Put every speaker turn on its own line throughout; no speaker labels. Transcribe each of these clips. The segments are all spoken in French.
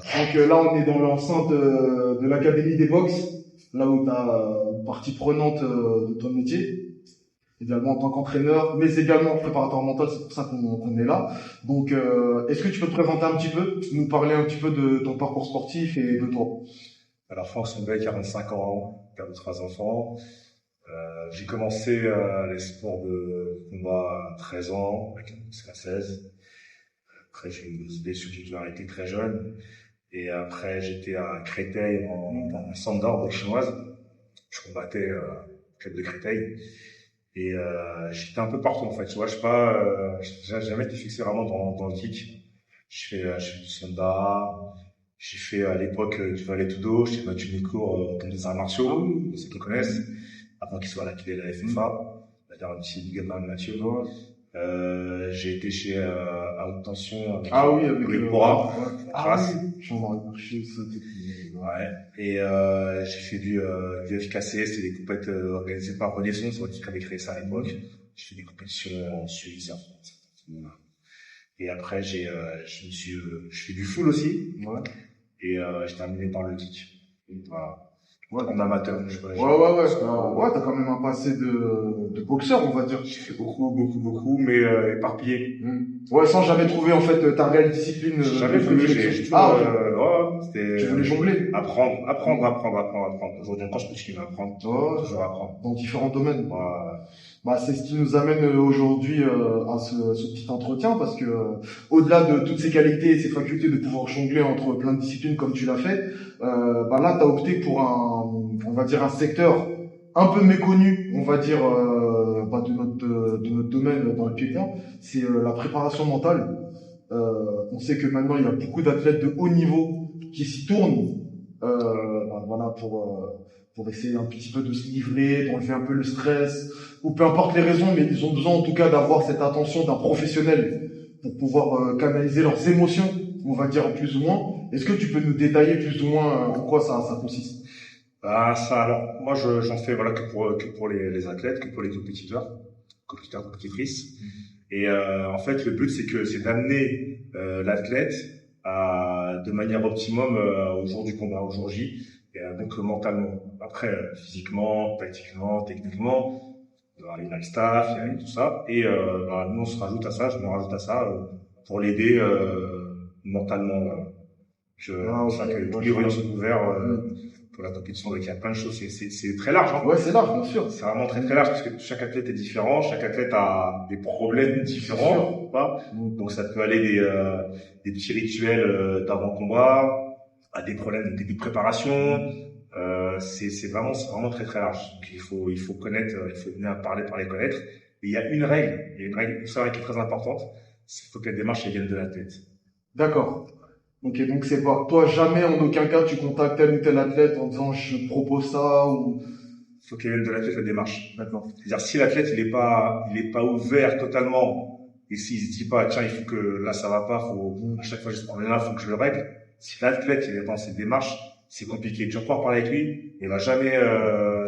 Donc là, on est dans l'enceinte de l'Académie des box, là où tu as partie prenante de ton métier, également en tant qu'entraîneur, mais également préparateur mental, c'est pour ça qu'on est là. Donc, est-ce que tu peux te présenter un petit peu, nous parler un petit peu de ton parcours sportif et de toi?
Alors, Franck Sonbet, 45 ans, père de 3 enfants. J'ai commencé les sports de combat à 13 ans, avec à 16. Après, j'ai eu des blessures arrêté très jeune. Et après, j'étais à Créteil, dans un centre d'art chinoise. Je combattais au club de Créteil. Et j'étais un peu partout, en fait. Tu vois, je sais pas, j'ai jamais été fixé vraiment dans le kick. Je fais du sanda. J'ai fait à l'époque du Valais Tudo. J'ai battu mes cours comme des arts martiaux, ceux qui connaissent, avant qu'ils soient à la FFA. C'est-à-dire un petit big up à Mathieu. J'ai été chez à haute tension avec
le
Pora,
Ah oui, j'en ai marché, ça.
Ouais. Et j'ai fait du FKC, c'était des compètes organisées par Renaissance, c'est moi qui avait créé ça à l'époque. J'ai fait des compétitions en Suisse, en France. Et après je fais du full aussi.
Ouais.
Et j'ai terminé par le kick. Voilà.
Ouais.
En amateur.
Ouais, t'as quand même un passé de boxeur, on va dire.
J'ai fait beaucoup, mais éparpillé.
Ouais, sans jamais trouver, en fait, ta réelle discipline.
Jamais voulu, j'ai
tu voulais jongler.
Apprendre. Aujourd'hui encore, je continue à apprendre. Toujours apprendre.
Dans différents domaines. Bah, c'est ce qui nous amène aujourd'hui à ce petit entretien, parce que au-delà de toutes ces qualités et ces facultés de pouvoir jongler entre plein de disciplines comme tu l'as fait, bah là, t'as opté pour on va dire un secteur un peu méconnu, on va dire, bah, de notre domaine dans le pied-point, c'est la préparation mentale. On sait que maintenant il y a beaucoup d'athlètes de haut niveau qui s'y tournent, bah, voilà, pour essayer un petit peu de se livrer, d'enlever un peu le stress, ou peu importe les raisons, mais ils ont besoin en tout cas d'avoir cette attention d'un professionnel pour pouvoir canaliser leurs émotions, on va dire plus ou moins. Est-ce que tu peux nous détailler plus ou moins en quoi ça consiste?
Alors, moi, j'en fais, voilà, que pour les athlètes, que pour les compétiteurs, compétitrices. Et, en fait, le but, c'est d'amener, l'athlète de manière optimum, au jour du combat, au jour J. Et, donc, mentalement. Après, physiquement, tactiquement, techniquement, il y a le staff, il y a tout ça. Et, nous, je me rajoute à ça, pour l'aider, mentalement, que tous les voyants sont ouverts, pour la compétition, donc il y a plein de choses, c'est très large, hein.
Ouais, c'est large, bien sûr.
C'est vraiment très large, parce que chaque athlète est différent, chaque athlète a des problèmes différents, pas. Donc ça peut aller des petits rituels d'avant-combat, à des problèmes de début de préparation, c'est vraiment très large. Donc il faut connaître, il faut venir parler par les connaître. Et il y a une règle qui est très importante, c'est qu'il faut que la démarche elle vienne de la tête.
D'accord. Ok, donc c'est pas, toi jamais en aucun cas tu contactes tel ou tel athlète en disant je propose ça ou.
Faut qu'il vienne de l'athlète la démarche.
D'accord.
C'est-à-dire si l'athlète il est pas ouvert totalement et s'il se dit pas tiens il faut que là ça va pas, à chaque fois je prends là faut que je le règle. Si l'athlète il est dans cette démarche, c'est compliqué. Tu vas pouvoir parler avec lui, il va jamais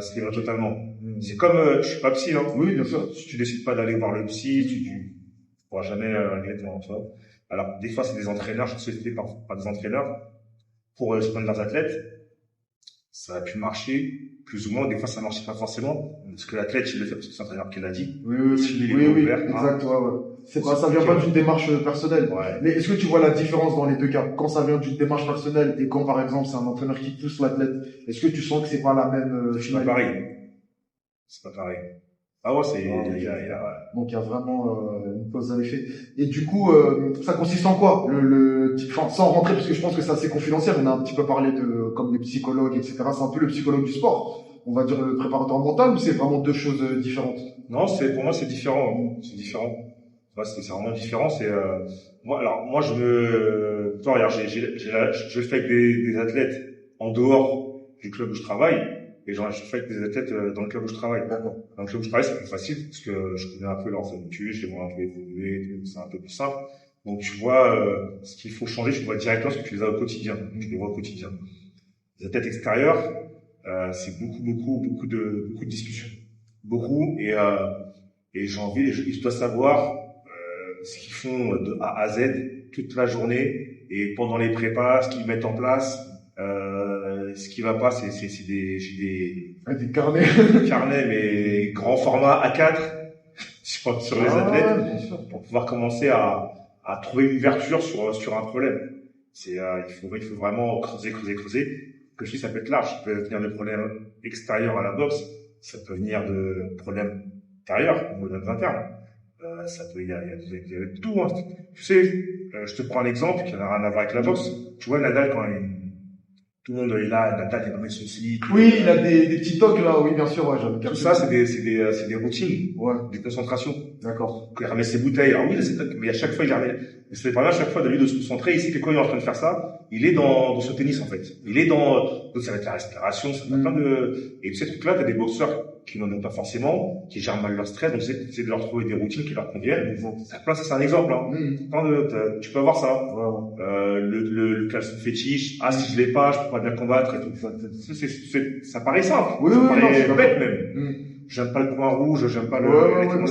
se livrer totalement. C'est comme je suis pas psy, hein.
Oui, bien sûr.
Si tu décides pas d'aller voir le psy, tu pourras jamais régler ton toi. Alors, des fois, c'est des entraîneurs, je suis sollicité par des entraîneurs pour soigner leurs athlètes. Ça a pu marcher, plus ou moins. Des fois, ça marche pas forcément. Parce que l'athlète, il le fait parce que c'est l'entraîneur qui l'a dit.
Oui, exact, ouais. C'est pas, ça vient pas d'une démarche personnelle.
Ouais.
Mais est-ce que tu vois la différence dans les deux cas? Quand ça vient d'une démarche personnelle et quand, par exemple, c'est un entraîneur qui pousse l'athlète, est-ce que tu sens que c'est pas la même
finalité? C'est pas pareil. Ah ouais,
donc il y a vraiment une cause à l'effet. Et du coup, ça consiste en quoi enfin, sans rentrer parce que je pense que c'est assez confidentiel. On a un petit peu parlé de comme les psychologues, etc. C'est un peu le psychologue du sport. On va dire le préparateur mental, ou c'est vraiment deux choses différentes?
Non, pour moi c'est différent. C'est différent. Ouais, c'est vraiment différent. Moi regarde, je fais avec des athlètes en dehors du club où je travaille. Et je fais avec des athlètes dans le club où je travaille.
D'accord.
Dans le club où je travaille, c'est plus facile, parce que je connais un peu leurs habitudes, je les vois un peu évoluer, c'est un peu plus simple. Donc tu vois, ce qu'il faut changer, tu vois directement ce que tu les as au quotidien. Tu les vois au quotidien. Les athlètes extérieurs, c'est beaucoup de discussions. Beaucoup, et je dois savoir ce qu'ils font de A à Z toute la journée, Et pendant les prépas, ce qu'ils mettent en place, ce qui va pas, j'ai
Des carnets.
des carnets, mais grand format A4 sur les athlètes,
Bien sûr.
pour pouvoir commencer à trouver une ouverture sur un problème. Il faut vraiment creuser. Que je dis, ça peut être large. Ça peut venir de problèmes extérieurs à la boxe. Ça peut venir de problèmes intérieurs, ou même internes. Il y a de tout, hein. Tu sais, je te prends un exemple qui n'a rien à voir avec la boxe. Tu vois, Nadal, tout le monde est là, Nadal, il a nommé ceci.
Oui, il a des petits tocs, là. Oui, bien sûr, ouais, j'avais
Tout
capté.
ça, c'est des routines.
Ouais.
Des concentrations.
D'accord.
Quand il remet ses bouteilles, alors oui, mais à chaque fois, il les remet. Mais c'est pas mal à chaque fois de lui de se concentrer. Ici, que quand il est en train de faire ça, il est dans ce tennis, en fait. Il est donc ça va être la respiration, ça va être plein et tous ces trucs-là, t'as des boxeurs qui n'en ont pas forcément, qui gèrent mal leur stress, donc c'est de leur trouver des routines qui leur conviennent. Ça, c'est un exemple, hein. Tu peux avoir ça. Le caleçon fétiche, si je l'ai pas, je peux pas bien combattre et tout. Ça paraît simple. Ça paraît bête, même. J'aime pas le point rouge, j'aime pas
Oui,
non,
bien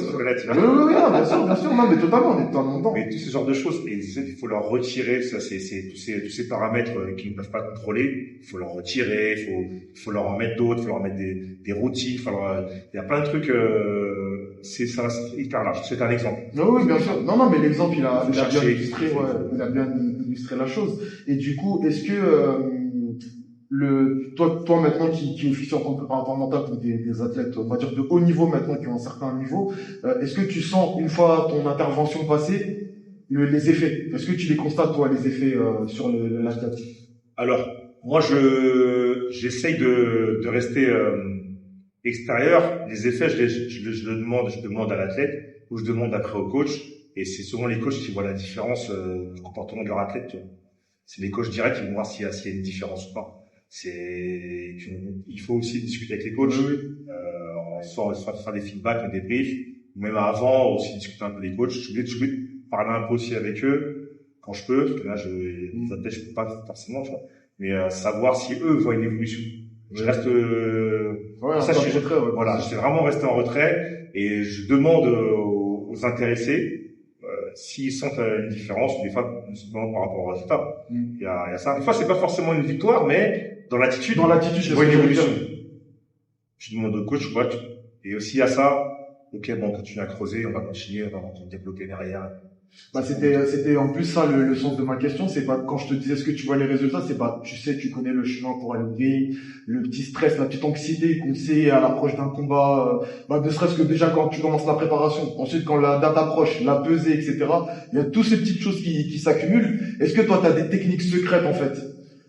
sûr, non, mais totalement, on est totalement dedans.
Mais tous ces genres de choses, et il faut leur retirer, ça, c'est tous ces paramètres qu'ils ne peuvent pas contrôler, il faut leur retirer, il faut leur en mettre d'autres, il faut leur mettre des routines, il y a plein de trucs, c'est hyper large. C'est un exemple.
Oui, bien sûr. Non, mais l'exemple, il a bien illustré la chose. Et du coup, est-ce que, toi maintenant qui officie en tant que préparateur mental pour des athlètes, on va dire de haut niveau maintenant, qui ont un certain niveau, est-ce que tu sens, une fois ton intervention passée, les effets? Est-ce que tu les constates, toi, les effets sur l'athlète?
Alors, moi, j'essaye de rester extérieur. Les effets, je demande à l'athlète, ou je demande après au coach, et c'est souvent les coachs qui voient la différence du comportement de leur athlète. Tu vois. C'est les coachs directs qui vont voir s'il y a une différence ou pas. Il faut aussi discuter avec les coachs, soit faire des feedbacks, des débriefs, même avant aussi discuter un peu des coachs. Je suis obligé de parler un peu aussi avec eux quand je peux, parce que là les athlètes je peux pas forcément, tu vois, mais savoir si eux voient une évolution. Je reste voilà, je sais vraiment rester en retrait et je demande aux intéressés s'ils sentent une différence, des fois par rapport au résultat. Il y a ça. Des fois c'est pas forcément une victoire, mais dans l'attitude, je vois une évolution. Je demande au coach, et aussi à ça, ok, bon, on continue à creuser, on va continuer, on va développer derrière.
C'était en plus ça le sens de ma question. C'est pas quand je te disais ce que tu vois les résultats, c'est pas, tu connais le chemin pour aller le petit stress, la petite anxiété qu'on sait à l'approche d'un combat, ne serait-ce que déjà quand tu commences la préparation, ensuite quand la date approche, la pesée, etc. Il y a toutes ces petites choses qui s'accumulent. Est-ce que toi t'as des techniques secrètes en fait?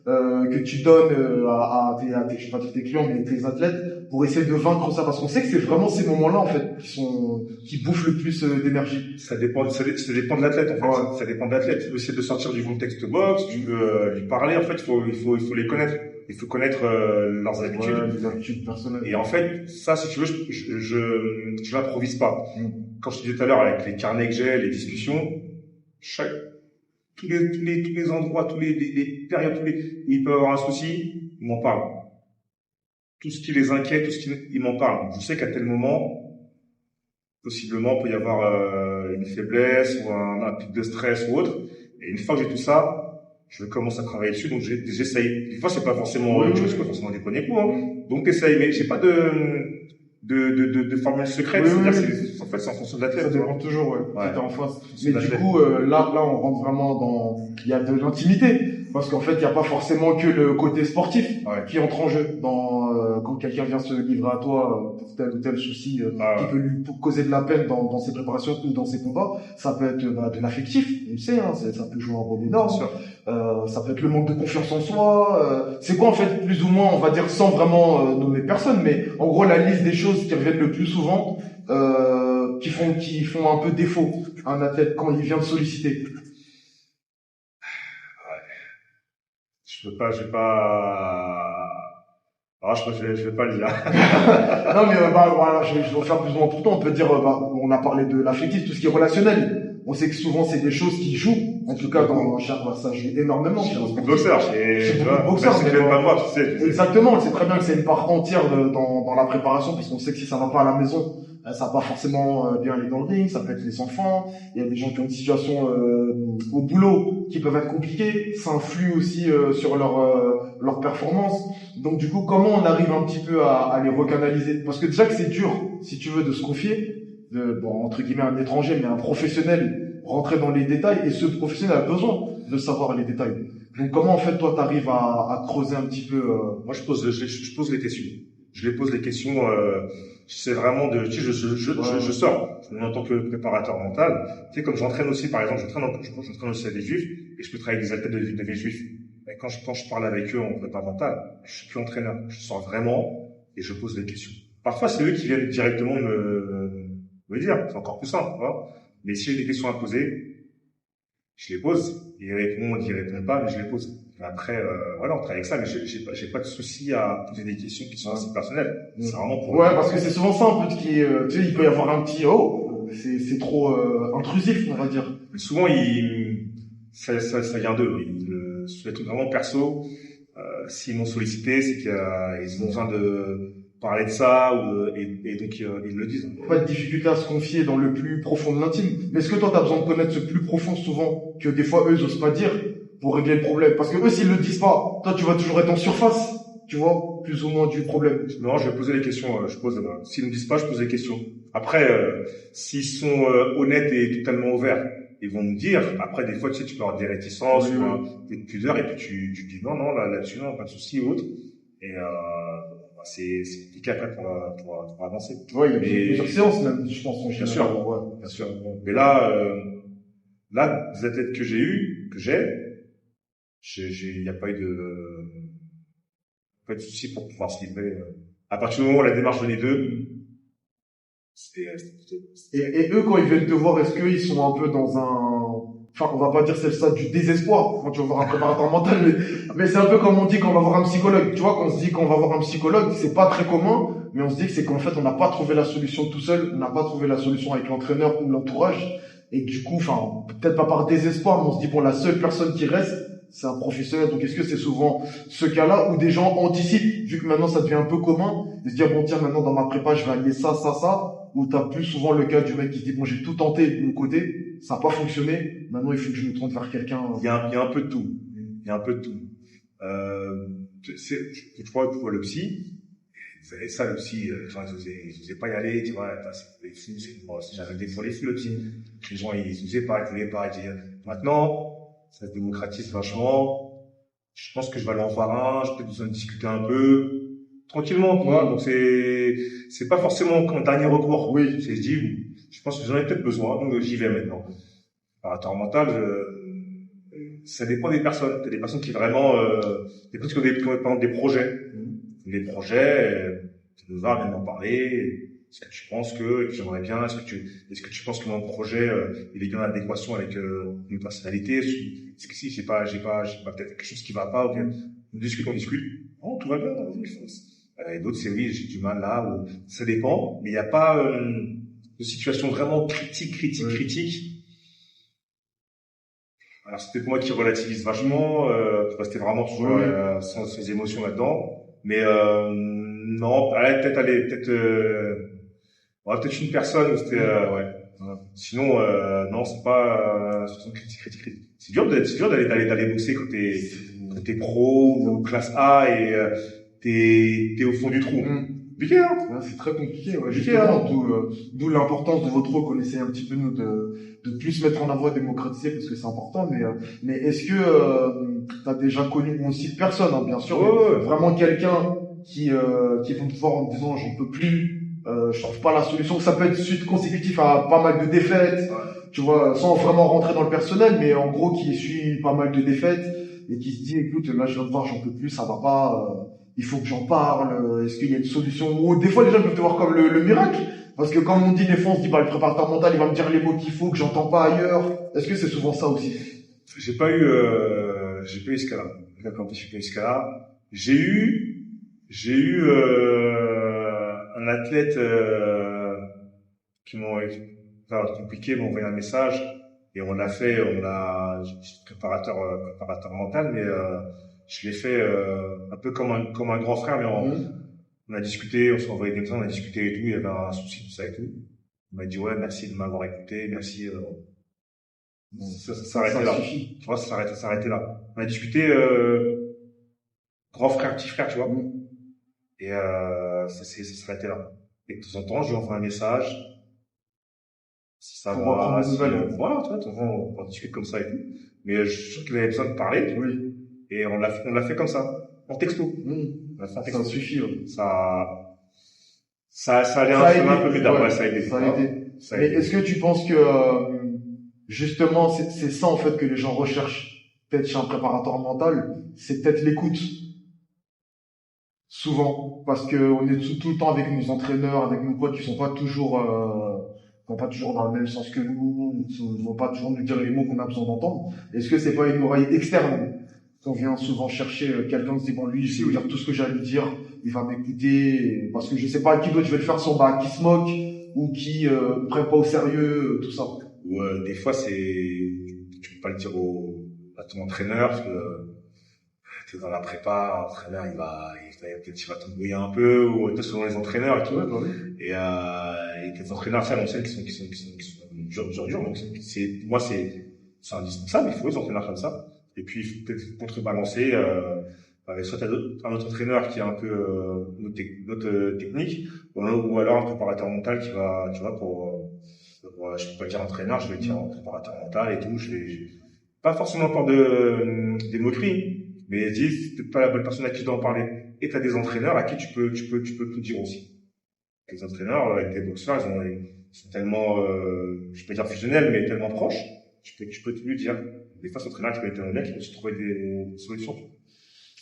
Que tu donnes je sais pas tes clients mais tes athlètes pour essayer de vaincre ça, parce qu'on sait que c'est vraiment ces moments-là en fait qui bouffent le plus d'énergie.
Ça dépend de l'athlète en fait. Ouais. Ça dépend de l'athlète. Tu veux essayer de sortir du contexte boxe, tu veux lui parler, en fait il faut les connaître. Il faut connaître leurs habitudes.
Les habitudes personnelles.
Et en fait, ça, si tu veux, je l'improvise pas. Quand je te disais tout à l'heure avec les carnets que j'ai, les discussions, tous les endroits, tous les périodes, où ils peuvent avoir un souci, ils m'en parlent. Tout ce qui les inquiète, ils m'en parlent. Je sais qu'à tel moment, possiblement, peut y avoir une faiblesse ou un pic de stress ou autre. Et une fois que j'ai tout ça, je commence à travailler dessus, donc j'essaye. Des fois, c'est pas forcément des premiers coups, hein. Donc, t'essayes, mais j'ai pas de formule secrète. C'est-à-dire, en fait, c'est en fonction de l'athlète.
Ça dépend toujours, T'es en face. Mais du coup, là, on rentre vraiment il y a de l'intimité. Parce qu'en fait, il n'y a pas forcément que le côté sportif qui entre en jeu quand quelqu'un vient se livrer à toi pour tel ou tel souci qui peut lui causer de la peine dans ses préparations ou dans ses combats. Ça peut être de l'affectif, on le sait, hein, ça peut jouer un rôle énorme. Ça peut être le manque de confiance en soi. C'est quoi en fait, plus ou moins, on va dire sans vraiment nommer personne, mais en gros la liste des choses qui reviennent le plus souvent, qui font un peu défaut à un athlète quand il vient de solliciter.
Je vais pas le dire.
Non, mais voilà, je vais faire plus ou moins pour toi. On peut dire, on a parlé de l'affectif, tout ce qui est relationnel. On sait que souvent c'est des choses qui jouent. En tout cas, ça joue énormément.
Chez beaucoup de boxeurs.
Exactement. On sait très bien que c'est une part entière dans la préparation, parce qu'on sait que si ça va pas à la maison, Ça va pas forcément bien aller dans le ring, ça peut être les enfants, il y a des gens qui ont une situation au boulot qui peuvent être compliquées, ça influe aussi sur leur performance. Donc du coup, comment on arrive un petit peu à les recanaliser? Parce que déjà que c'est dur, si tu veux, de se confier, bon, entre guillemets un étranger, mais un professionnel, rentrer dans les détails, et ce professionnel a besoin de savoir les détails. Donc comment en fait toi t'arrives à creuser un petit peu
Moi, je pose les questions. Je les pose les questions. C'est vraiment de. Tu sais, je sors. En tant que préparateur mental, tu sais, comme j'entraîne aussi, par exemple, j'entraîne aussi avec des juifs et je peux travailler avec des athlètes de juifs. Et quand je parle avec eux en prépa mental, je suis plus entraîneur. Je sors vraiment et je pose des questions. Parfois, c'est eux qui viennent directement me dire. C'est encore plus simple, tu vois. Mais si j'ai des questions à poser, je les pose. Ils répondent pas, mais je les pose. Après, voilà, on travaille avec ça, mais j'ai pas de souci à poser des questions qui sont assez personnelles. C'est vraiment pour.
Ouais, parce que c'est souvent ça un peu qui, tu sais, il peut y avoir un petit c'est trop intrusif, on va dire.
Souvent, ça vient d'eux. Sur les trucs vraiment perso, s'ils m'ont sollicité, c'est qu'ils ont besoin de parler de ça, et donc ils le disent.
Pas de difficulté à se confier dans le plus profond de l'intime. Mais est-ce que toi, t'as besoin de connaître ce plus profond souvent que des fois eux, ils osent pas dire pour régler le problème? Parce que eux, s'ils le disent pas, toi, tu vas toujours être en surface, tu vois, plus ou moins du problème.
Non, je vais poser les questions. S'ils ne me disent pas, je pose les questions. Après, s'ils sont honnêtes et totalement ouverts, ils vont me dire. Après, des fois, tu sais, tu peux avoir des réticences ou des pudeurs, et puis tu dis non, là-dessus, non, pas de souci ou autre. Et c'est compliqué après pour avancer.
Ouais, il y a plusieurs séances même, je pense.
Bien sûr, ouais, bien sûr. Mais là, les athlètes que j'ai, il n'y a pas eu de souci pour pouvoir se livrer. À partir du moment où la démarche venait d'eux,
et eux, quand ils viennent te voir, est-ce qu'ils sont un peu dans enfin, on va pas dire c'est le stade du désespoir quand tu vas voir un préparateur mental, mais c'est un peu comme on dit quand on va voir un psychologue. Tu vois, quand on se dit qu'on va voir un psychologue, c'est pas très commun, mais on se dit que c'est qu'en fait, on n'a pas trouvé la solution tout seul, on n'a pas trouvé la solution avec l'entraîneur ou l'entourage, et du coup, enfin, peut-être pas par désespoir, mais on se dit, bon, la seule personne qui reste, c'est un professionnel. Donc, est-ce que c'est souvent ce cas-là où des gens anticipent, vu que maintenant ça devient un peu commun, de se dire, bon, tiens, maintenant dans ma prépa, je vais allier ça, ou t'as plus souvent le cas du mec qui se dit, bon, j'ai tout tenté de mon côté, ça n'a pas fonctionné, maintenant il faut que je me tourne vers quelqu'un.
Il y a un peu de tout. Il y a un peu de tout. Je crois que le psy, et ça, le psy, les gens, ils osaient pas y aller, tu vois, j'avais des pour les filles, le psy. Les gens, ils osaient pas, ils voulaient pas dire. Maintenant, ça se démocratise vachement. Je pense que je vais aller en voir un, j'ai peut-être besoin de discuter un peu. Tranquillement, tu vois. Donc c'est pas forcément un dernier recours.
Oui.
C'est, je pense que j'en ai peut-être besoin, donc j'y vais maintenant. Préparateur mental, ça dépend des personnes. T'as des personnes qui vraiment, des personnes qui ont des projets. Les projets, tu nous vas viens d'en parler. Est-ce que tu penses que j'aimerais bien, est-ce que tu penses que mon projet, il est bien en adéquation avec, une personnalité? Est-ce que si j'ai pas peut-être quelque chose qui va pas, ou bien, on discute. Oh, tout va bien, vas-y, fonce. Et d'autres, c'est oui, j'ai du mal là, ou ça dépend, mais il n'y a pas, de situation vraiment critique. Alors, c'est peut-être moi qui relativise vachement, pour rester vraiment toujours, sans ses émotions là-dedans. Mais, non, peut-être une personne où c'était, ouais. Sinon, non, c'est pas, critique. C'est dur d'aller bosser quand t'es pro ou classe A et, t'es au fond du trou.
Compliqué, hein. Ouais, c'est très compliqué, ouais. Justement, d'où l'importance de votre rôle qu'on essaie un petit peu, nous, de plus mettre en avant et démocratiser, parce que c'est important, mais est-ce que, t'as déjà connu, on cite personne, hein, bien sûr, vraiment quelqu'un qui vont te voir en te disant, j'en peux plus, je trouve pas la solution, ça peut être suite consécutive à pas mal de défaites, tu vois, sans vraiment rentrer dans le personnel, mais en gros, qui suit pas mal de défaites, et qui se dit, écoute, là, je viens de voir, j'en peux plus, ça va pas, il faut que j'en parle, est-ce qu'il y a une solution? Ou des fois les gens peuvent te voir comme le miracle, parce que comme on dit des fois on se dit bah le préparateur mental il va me dire les mots qu'il faut que j'entends pas ailleurs. Est-ce que c'est souvent ça aussi?
J'ai pas eu ce cas-là. D'accord, j'ai pas eu ce cas-là. J'ai eu un athlète qui m'ont compliqué, m'ont envoyé un message et préparateur mental, mais je l'ai fait un peu comme un grand frère, mais On a discuté, on s'est envoyé des messages, on a discuté et tout, il y avait un souci, tout ça et tout. Il m'a dit, ouais, merci de m'avoir écouté, merci, ça s'arrêtait là.
suffit.
Tu vois, ça s'arrêtait là. On a discuté, grand frère, petit frère, tu vois. Et, ça s'arrêtait là. Et de temps en temps, je lui envoie un message. Si ça
Pour
va,
reprendre des nouvelles.
voilà, tu vois, de temps en temps, on discute comme ça et tout. Mais je suis sûr qu'il avait besoin de parler.
Oui.
Et on l'a fait comme ça. En texto. On l'a fait en texto.
Ça suffit.
Ça allait un peu mieux d'après, ça a aidé.
Ça a aidé. Mais est-ce que tu penses que, justement, c'est ça, en fait, que les gens recherchent, peut-être chez un préparateur mental, c'est peut-être l'écoute. Souvent. Parce que on est tout le temps avec nos entraîneurs, avec nos potes qui sont pas toujours, dans le même sens que nous, qui vont pas toujours nous dire les mots qu'on a besoin d'entendre. Est-ce que c'est pas une oreille externe qu'on vient souvent chercher quelqu'un qui se dit bon lui je vais lui dire tout ce que j'ai à lui dire, il va m'écouter parce que je sais pas à qui d'autre je vais le faire sur qui se moque ou qui prend pas au sérieux tout ça.
Ouais, des fois tu peux pas le dire à ton entraîneur parce que t'es dans la prépa, l'entraîneur peut-être il va t'embrouiller un peu ou peut-être selon les entraîneurs et tout. Et tes entraîneurs ça on sait qui sont durs donc c'est indispensable, il faut les entraîneurs comme ça. Et puis il faut peut-être contrebalancer avec soit un autre entraîneur qui a un peu notre technique ou alors un préparateur mental qui va, tu vois, je peux pas dire entraîneur, je vais dire préparateur mental et tout, pas forcément peur des moqueries, mais dis c'est peut-être pas la bonne personne à qui je dois en parler. Et t'as des entraîneurs à qui tu peux tout dire aussi. Les entraîneurs avec des boxeurs ils sont tellement je peux pas dire fusionnels mais tellement proches, tu peux tout lui dire. Des fois, cet entraîneur qui peut être un mec, il peut se trouver des solutions.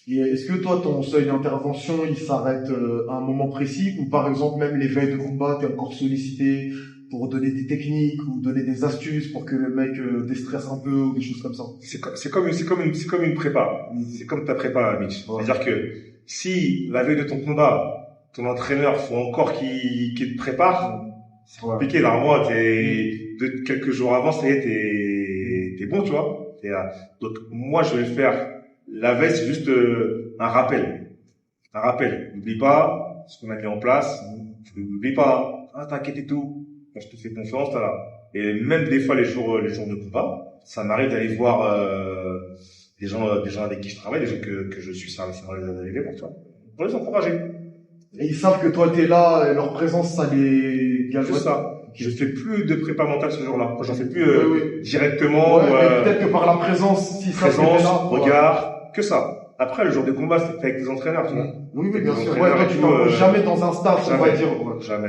Et est-ce que toi, ton seuil d'intervention, il s'arrête à un moment précis ou par exemple même les veilles de combat, t'es encore sollicité pour donner des techniques ou donner des astuces pour que le mec déstresse un peu ou des choses comme ça?
C'est comme une prépa. C'est comme ta prépa, Mitch. Ouais. C'est-à-dire que si la veille de ton combat, ton entraîneur faut encore qu'il te prépare, c'est compliqué. Là, moi, quelques jours avant, t'es bon, tu vois. Donc moi je vais le faire la veille, c'est juste un rappel. N'oublie pas ce qu'on a mis en place. N'oublie pas. T'inquiète et tout. Quand je te fais confiance, t'as là. Et même des fois les jours de combat, ça m'arrive d'aller voir des gens avec qui je travaille, des gens que je suis, ça m'arrive d'arriver pour les encourager.
Et ils savent que toi t'es là, et leur présence ça les
galvanise. C'est ça. Je fais plus de prépa mentale ce jour-là. J'en fais plus directement.
Mais peut-être que par la présence, si ça
présence, regard, que ça. Après, le jour de combat, c'est avec tes entraîneurs, tu vois.
Oui, bien sûr. Ouais, toi, tu t'envoies jamais dans un staff, on va dire.
Jamais.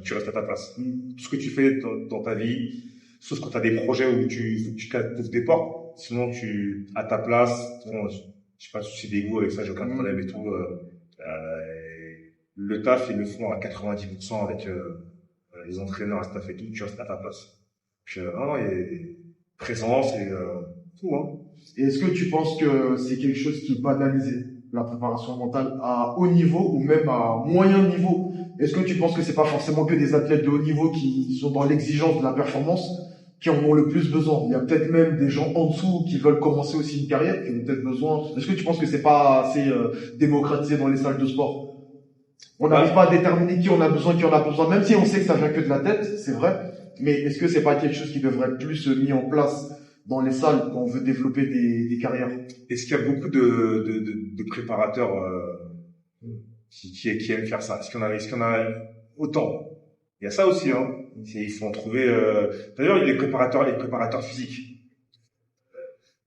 Tu restes à ta place. Tout ce que tu fais dans ta vie, sauf quand tu as des projets où tu ouvres des portes. Sinon, à ta place, bon, je sais pas si c'est d'ego avec ça, j'ai aucun problème et tout. Le taf, ils le font à 90% avec les entraîneurs, le staff et tout, tu restes à ta place. Puis, il y a présence et tout, hein.
Et est-ce que tu penses que c'est quelque chose qui est banalisé, la préparation mentale à haut niveau ou même à moyen niveau? Est-ce que tu penses que c'est pas forcément que des athlètes de haut niveau qui sont dans l'exigence de la performance qui en ont le plus besoin? Il y a peut-être même des gens en dessous qui veulent commencer aussi une carrière, qui ont peut-être besoin. Est-ce que tu penses que c'est pas assez démocratisé dans les salles de sport? On n'arrive pas à déterminer qui en a besoin, même si on sait que ça vient que de la tête, c'est vrai. Mais est-ce que c'est pas quelque chose qui devrait être plus mis en place dans les salles quand on veut développer des carrières?
Est-ce qu'il y a beaucoup de préparateurs qui aiment faire ça? Est-ce qu'il y en a autant? Il y a ça aussi, hein. Il faut en trouver. D'ailleurs, il y a les préparateurs physiques.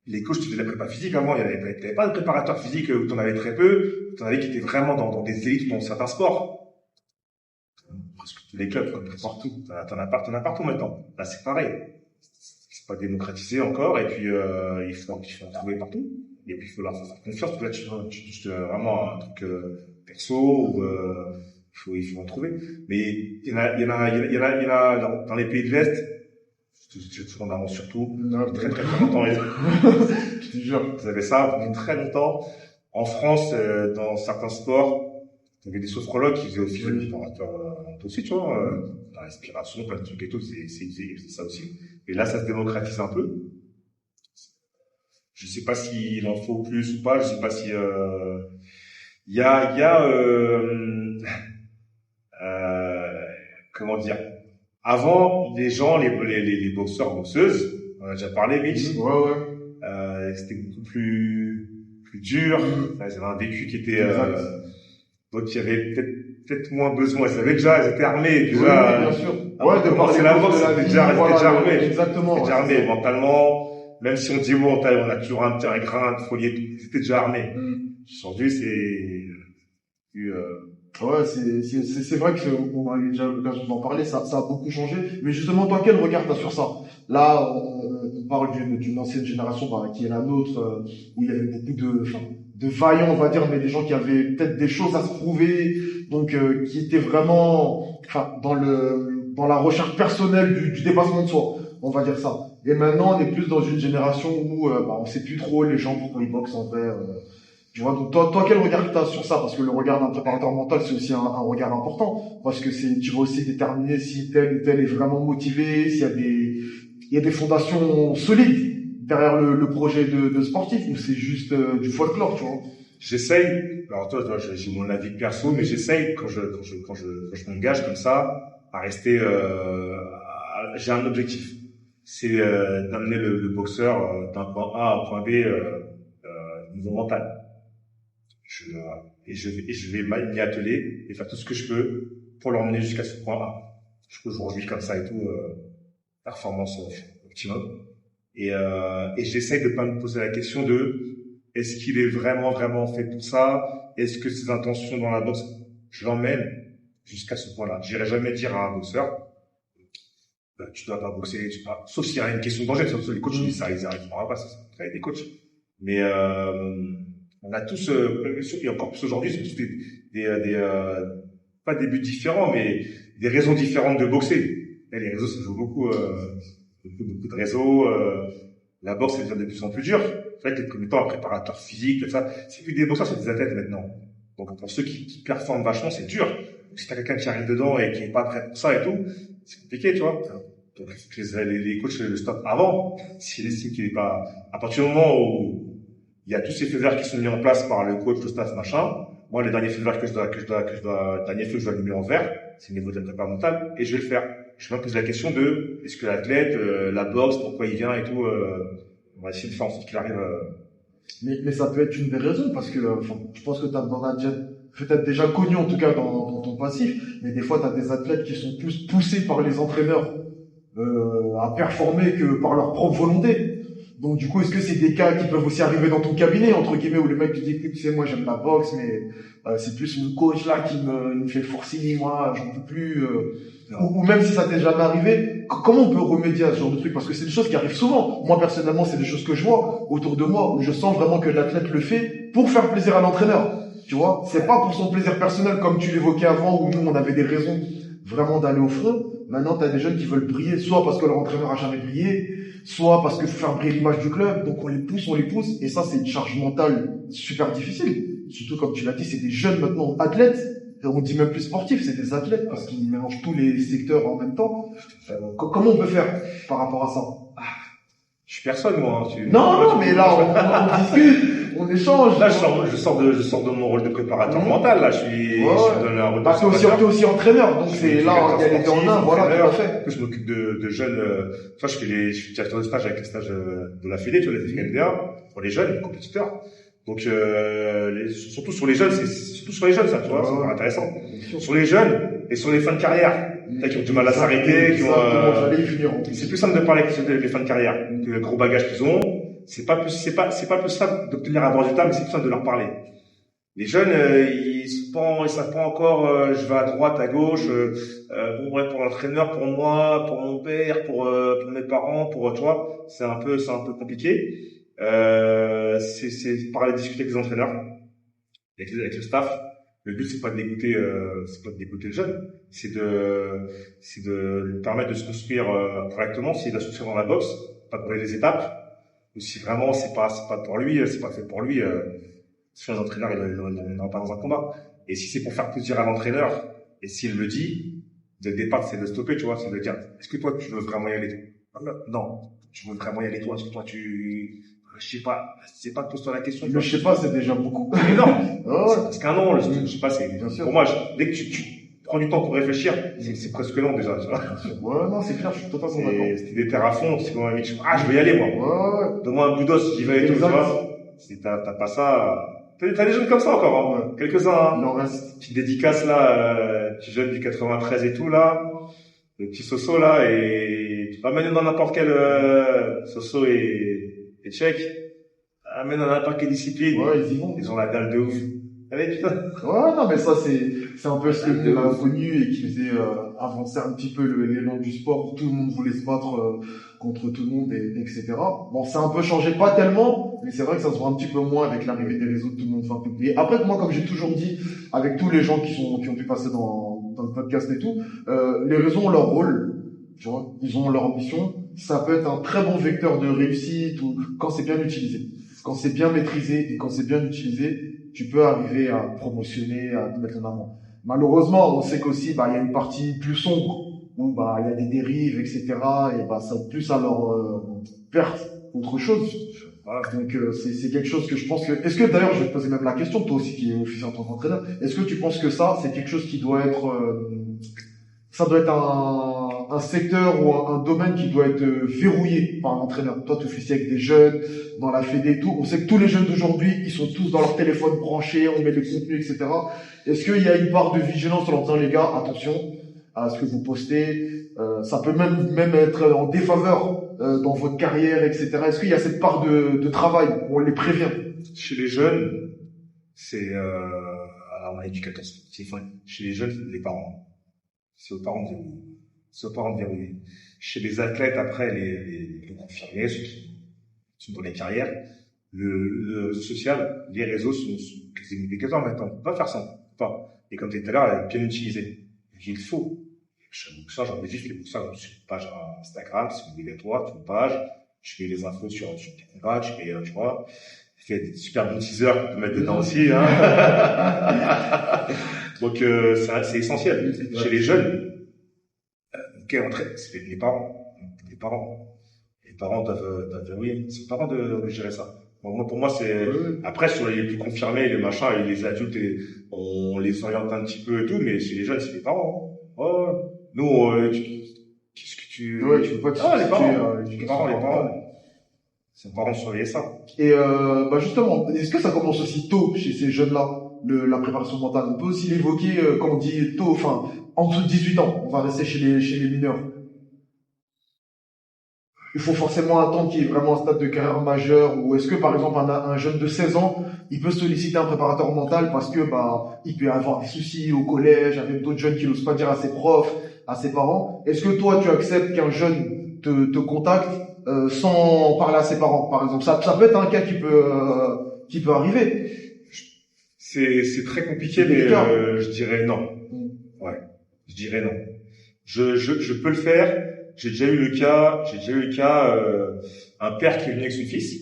Les coachs de la prépa physique avant, il y avait pas de préparateur physique où t'en avais très peu. T'en avais qui étaient vraiment dans des élites dans certains sports. Presque tous les clubs, comme partout. T'en as partout maintenant. Là, c'est pareil. C'est pas démocratisé encore, et puis il faut en trouver partout. Et puis il faut leur faire confiance. Là, tu touches vraiment un truc perso où il faut en trouver. Mais il y en a dans les pays de l'Est. Je te en avance surtout. Très longtemps. Je te jure, vous avez ça depuis très longtemps. En France, dans certains sports, il y avait des sophrologues qui faisaient aussi le préparateur aussi, tu vois, la respiration, plein de trucs et tout, c'est ça aussi. Et là, ça se démocratise un peu. Je sais pas s'il en faut plus ou pas, je sais pas si Il y a, comment dire, avant, les gens, les boxeurs, boxeuses, on a déjà parlé, Mitch, c'était beaucoup plus dur, ils avaient un vécu qui était, donc il y avait peut-être moins besoin, ils étaient armés, déjà.
Oui, bien sûr.
Ouais, de commencer la boxe, c'était déjà armé.
Exactement.
C'était déjà armé, mentalement, même si on dit, bon, on a toujours un grain de folie et tout, ils étaient déjà armés. Aujourd'hui,
Ouais, c'est vrai que on a eu déjà l'occasion d'en parler, ça a beaucoup changé. Mais justement, toi, quel regard t'as sur ça? Là, on parle d'une ancienne génération, qui est la nôtre, où il y avait beaucoup de vaillants, on va dire, mais des gens qui avaient peut-être des choses à se prouver, donc qui étaient vraiment, dans la recherche personnelle du dépassement de soi, on va dire ça. Et maintenant, on est plus dans une génération où, on sait plus trop les gens pourquoi ils boxent en vrai. Tu vois, donc toi, quel regard tu as sur ça? Parce que le regard d'un préparateur mental, c'est aussi un regard important. Parce que tu vas aussi déterminer si tel ou tel est vraiment motivé, il y a des fondations solides derrière le projet de sportif, ou c'est juste du folklore, tu vois.
J'essaye, alors toi, j'ai mon avis perso, mais j'essaye, quand je m'engage comme ça, à rester, j'ai un objectif. C'est, d'amener le boxeur, d'un point A à un point B, niveau mental. Je vais m'y atteler et faire tout ce que je peux pour l'emmener jusqu'à ce point là. Aujourd'hui, comme ça et tout, performance optimum. Et j'essaye de pas me poser la question de est-ce qu'il est vraiment fait pour ça? Est-ce que ses intentions dans la boxe, je l'emmène jusqu'à ce point-là. J'irai jamais dire à un boxeur, tu dois pas boxer, sauf s'il y a une question de danger, sauf que les coachs disent ça, ils arrivent pas, ça, c'est des coachs. Mais, on a tous, et encore plus aujourd'hui, c'est tous pas des buts différents, mais des raisons différentes de boxer. Et les réseaux, ça joue beaucoup de réseaux. La boxe, ça devient de plus en plus dur. C'est vrai que comme étant un préparateur physique, tout ça, c'est plus des boxeurs, c'est des athlètes maintenant. Donc pour ceux qui performent vachement, c'est dur. Donc, si t'as quelqu'un qui arrive dedans et qui est pas prêt pour ça et tout, c'est compliqué, tu vois. Donc les coachs le stoppent avant, s'ils estiment qu'il est pas. À partir du moment où il y a tous ces feux verts qui sont mis en place par le coach, le staff, machin. Moi, les derniers feux verts que je dois allumer en vert, c'est le niveau de la préparation mentale, et je vais le faire. Je vais me poser la question de, est-ce que l'athlète, la boxe, pourquoi il vient et tout, on va essayer de faire en sorte qu'il arrive,
Mais ça peut être une des raisons, parce que, je pense que t'en as déjà, peut-être déjà connu, en tout cas, dans ton passif, mais des fois, t'as des athlètes qui sont plus poussés par les entraîneurs, à performer que par leur propre volonté. Donc du coup, est-ce que c'est des cas qui peuvent aussi arriver dans ton cabinet, entre guillemets, où le mec te dit, écoute, tu sais, moi j'aime la boxe, mais c'est plus mon coach là qui me fait le forcing, moi j'en peux plus. Ou même si ça t'est jamais arrivé, comment on peut remédier à ce genre de truc? Parce que c'est des choses qui arrivent souvent. Moi personnellement, c'est des choses que je vois autour de moi, où je sens vraiment que l'athlète le fait pour faire plaisir à l'entraîneur. Tu vois, c'est pas pour son plaisir personnel comme tu l'évoquais avant, où nous on avait des raisons vraiment d'aller au front. Maintenant, t'as des jeunes qui veulent briller, soit parce que leur entraîneur a jamais brillé, soit parce que faut faire briller l'image du club, donc on les pousse, et ça c'est une charge mentale super difficile. Surtout comme tu l'as dit, c'est des jeunes maintenant athlètes, on dit même plus sportifs, c'est des athlètes, parce qu'ils mélangent tous les secteurs en même temps. Comment on peut faire par rapport à ça?
Je suis personne, moi.
Non, mais là, on discute, on échange.
Là, je sors de mon rôle de préparateur mental, là, je donne un rôle de
t'es aussi entraîneur, donc c'est là, il y a les deux en un, voilà, tout à fait.
Je m'occupe de jeunes, je suis directeur de stage avec les stages de la Fédé, tu vois, les FNDA, pour les jeunes, les compétiteurs. Donc, surtout sur les jeunes, ça, tu vois, c'est intéressant. Sur les jeunes et sur les fins de carrière. Qui ont du mal à s'arrêter, c'est plus simple de parler avec les fins de carrière, que le gros bagage qu'ils ont. C'est pas plus simple d'obtenir un bon résultat, mais c'est plus simple de leur parler. Les jeunes, ils savent pas encore, je vais à droite, à gauche, pour l'entraîneur, pour moi, pour mon père, pour mes parents, pour, tu vois, c'est un peu compliqué. C'est parler, discuter avec les entraîneurs, avec le staff. Le but, c'est pas de dégoûter le jeune. C'est de lui permettre de se construire, correctement, s'il doit se construire dans la boxe, pas de brûler les étapes. Ou si vraiment c'est pas pour lui, c'est pas fait pour lui, si un entraîneur, il n'en pas dans un combat. Et si c'est pour faire plaisir à l'entraîneur, et s'il le dit, dès le départ, c'est de stopper, tu vois, c'est de dire, est-ce que toi, tu veux vraiment y aller? Non. Tu veux vraiment y aller, toi? Est-ce que toi, je sais pas, pose-toi la question.
Mais je sais pas, c'est déjà beaucoup.
C'est énorme.
Ah ouais.
Parce qu'un an, je sais pas,
Bien sûr.
pour moi, dès que tu prends du temps pour réfléchir, c'est presque long déjà, tu vois.
Ouais, non, c'est clair, je suis totalement d'accord.
C'était des terres à fond, c'est comme un mec, je vais y aller, moi.
Ouais.
Donne-moi un bout d'os, j'y vais et tout, tu
Exact.
vois. Si t'as pas ça, t'as des jeunes comme ça encore, hein. Quelques-uns, hein.
Il en reste.
Petite dédicace, là, petit jeune du 93 et tout, là. Le petit Soso, là, et tu ramènes dans n'importe quel, Soso et tchèque. Amène dans n'importe quelle discipline.
Ouais, ils y vont.
Ils ont la dalle de ouf. Allez, putain.
Ouais, non, mais ça, c'est un peu ce que tu as connu et qui faisait avancer un petit peu l'élan du sport où tout le monde voulait se battre contre tout le monde, etc. Bon, ça a un peu changé, pas tellement, mais c'est vrai que ça se voit un petit peu moins avec l'arrivée des réseaux, tout le monde fait un peu plier. Après, moi, comme j'ai toujours dit, avec tous les gens qui ont pu passer dans le podcast et tout, les réseaux ont leur rôle, tu vois, ils ont leur ambition. Ça peut être un très bon vecteur de réussite ou quand c'est bien utilisé. Quand c'est bien maîtrisé et quand c'est bien utilisé, tu peux arriver à promotionner, à te mettre en avant. Malheureusement, on sait qu'aussi, il y a une partie plus sombre où, il y a des dérives, etc. Et, ça aide plus à leur perte qu'autre chose. Donc, c'est quelque chose que je pense que, est-ce que d'ailleurs, je vais te poser même la question, toi aussi qui es officier en tant qu'entraîneur, est-ce que tu penses que ça, c'est quelque chose qui doit être, ça doit être un secteur ou un domaine qui doit être verrouillé par un entraîneur. Toi, tu officies avec des jeunes, dans la fédé et tout. On sait que tous les jeunes d'aujourd'hui, ils sont tous dans leur téléphone branché, on met le contenu, etc. Est-ce qu'il y a une part de vigilance en leur disant, les gars, attention à ce que vous postez, ça peut même être en défaveur dans votre carrière, etc. Est-ce qu'il y a cette part de travail où on les prévient?
Chez les jeunes, c'est, alors on a éducateur, c'est vrai. Chez les jeunes, les parents. C'est aux parents de verrouiller. C'est aux parents de verrouiller. Chez les athlètes, après, les confirmés, ceux qui sont dans les carrières, le social, les réseaux sont des indicateurs maintenant. On peut pas faire ça. On peut pas. Et comme tu disais tout à l'heure, bien utilisé. Il faut. Chez le boxeur, j'en ai juste les boxeurs sur une page Instagram, c'est obligatoire, sur une page. Je mets les infos sur tes combats, tu vois. Je fais des super bons teasers qu'on peut mettre dedans aussi, hein. Donc, c'est essentiel. Chez les jeunes, c'est les parents. Les parents doivent verrouiller. C'est aux parents de gérer ça. Bon, moi, pour moi, c'est, après, sur les plus confirmés, les machins, et les adultes, on les oriente un petit peu et tout, mais chez les jeunes, c'est les parents. Oh, nous, qu'est-ce que tu...
Ouais, tu veux pas te
les parents.
les
parents. C'est aux parents de surveiller ça.
Et justement, est-ce que ça commence aussi tôt chez ces jeunes-là, la préparation mentale? On peut aussi l'évoquer quand on dit tôt, enfin, en dessous de 18 ans. On va rester chez les mineurs. Il faut forcément attendre qu'il y ait vraiment un stade de carrière majeur, ou est-ce que par exemple un jeune de 16 ans, il peut solliciter un préparateur mental parce que il peut avoir des soucis au collège avec d'autres jeunes qui n'osent pas dire à ses profs, à ses parents. Est-ce que toi tu acceptes qu'un jeune te contacte sans parler à ses parents, par exemple? Ça peut être un cas qui peut arriver.
C'est très compliqué, mais je dirais non. Ouais, je dirais non. Je peux le faire. J'ai déjà eu le cas, un père qui est venu avec son fils,